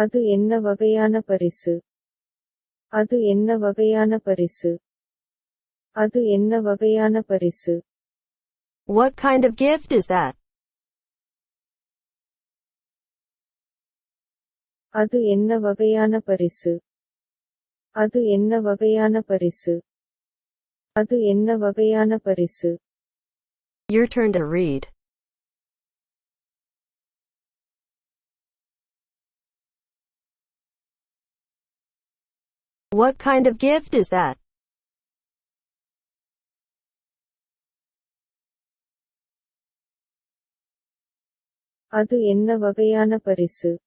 அது என்ன வகையான பரிசு? அது என்ன வகையான பரிசு? அது என்ன வகையான பரிசு? What kind of gift is that? அது என்ன வகையான பரிசு? அது என்ன வகையான பரிசு? அது என்ன வகையான பரிசு? Your turn to read. What kind of gift is that? அது என்ன வகையான பரிசு?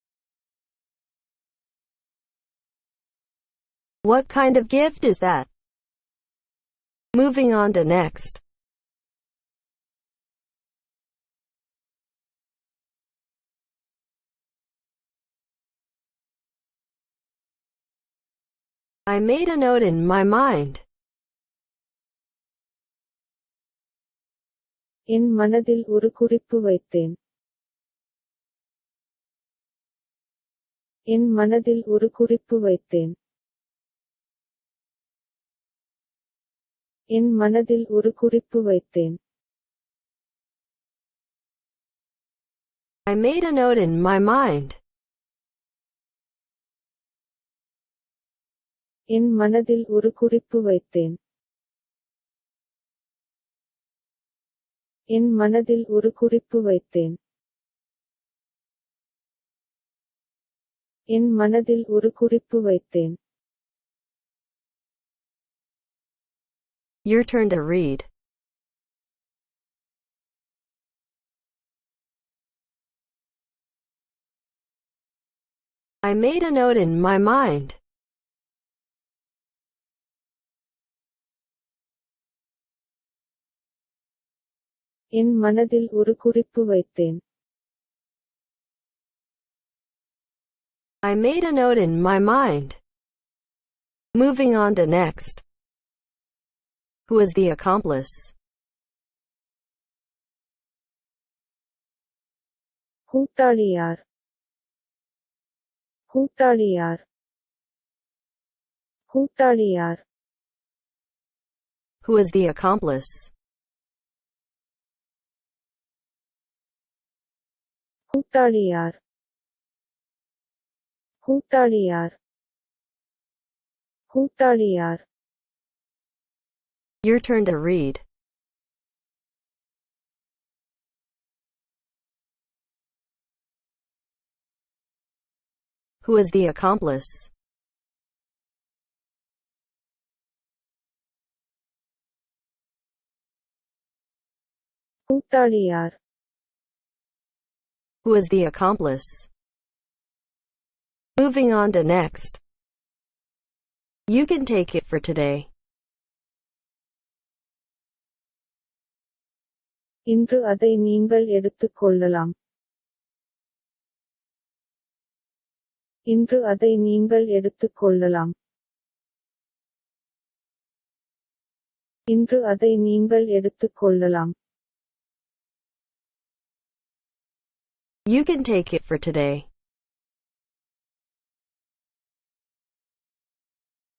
What kind of gift is that? Moving on to next. I made a note in my mind. என் மனதில் ஒரு குறிப்பு வைத்தேன். என் மனதில் ஒரு குறிப்பு வைத்தேன். என் மனதில் ஒரு குறிப்பு வைத்தேன். I made a note in my mind. என் மனதில் ஒரு குறிப்பு வைத்தேன். என் மனதில் ஒரு குறிப்பு வைத்தேன். என் மனதில் ஒரு குறிப்பு வைத்தேன். Your turn to read. I made a note in my mind. என் மனதில் ஒரு குறிப்பு வைத்தேன். I made a note in my mind. Moving on to next. Who is the accomplice? கூட்டாளி யார்? கூட்டாளி யார்? கூட்டாளி யார்? Who is the accomplice? கூட்டாளி யார்? கூட்டாளி யார்? கூட்டாளி யார்? Your turn to read. Who is the accomplice? கூட்டாளி யார்? Who is the accomplice? Moving on to next. You can take it for today. இன்று அதை நீங்கள் எடுத்துக் கொள்ளலாம். இன்று அதை நீங்கள் எடுத்துக் கொள்ளலாம். இன்று அதை நீங்கள் எடுத்துக் கொள்ளலாம். You can take it for today.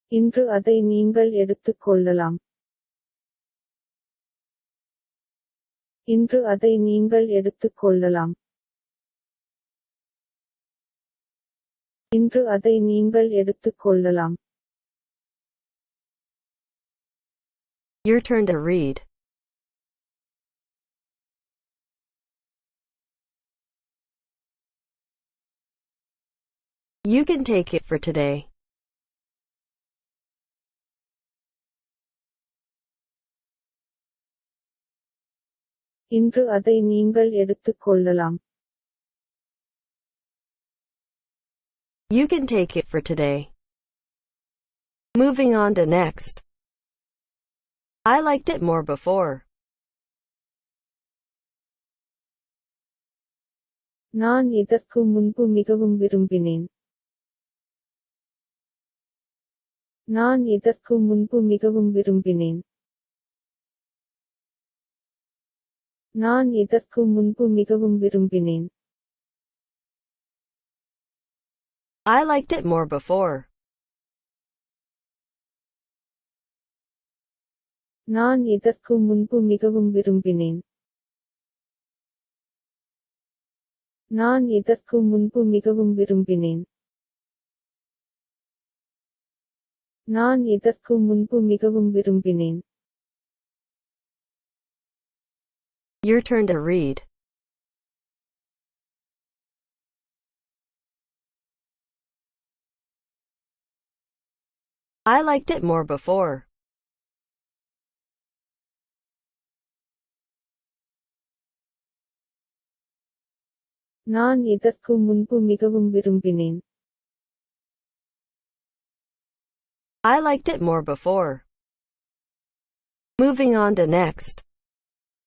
இன்று அதை நீங்கள் எடுத்துக் கொள்ளலாம். இன்று அதை நீங்கள் எடுத்துக் கொள்ளலாம். இன்று அதை நீங்கள் எடுத்துக் கொள்ளலாம். Your turn to read. You can take it for today. இன்று அதை நீங்கள் எடுத்துக் கொள்ளலாம். You can take it for today. Moving on to next. I liked it more before. நான் இதற்கு முன்பு மிகவும் விரும்பினேன். நான் இதற்கு முன்பு மிகவும் விரும்பினேன். நான் இதற்கு முன்பு மிகவும் விரும்பினேன். I liked it more before. நான் இதற்கு முன்பு மிகவும் விரும்பினேன். நான் இதற்கு முன்பு மிகவும் விரும்பினேன். நான் இதற்கு முன்பு மிகவும் விரும்பினேன். Your turn to read. I liked it more before. நான் இதற்கு முன்பு மிகவும் விரும்பினேன். I liked it more before. Moving on to next.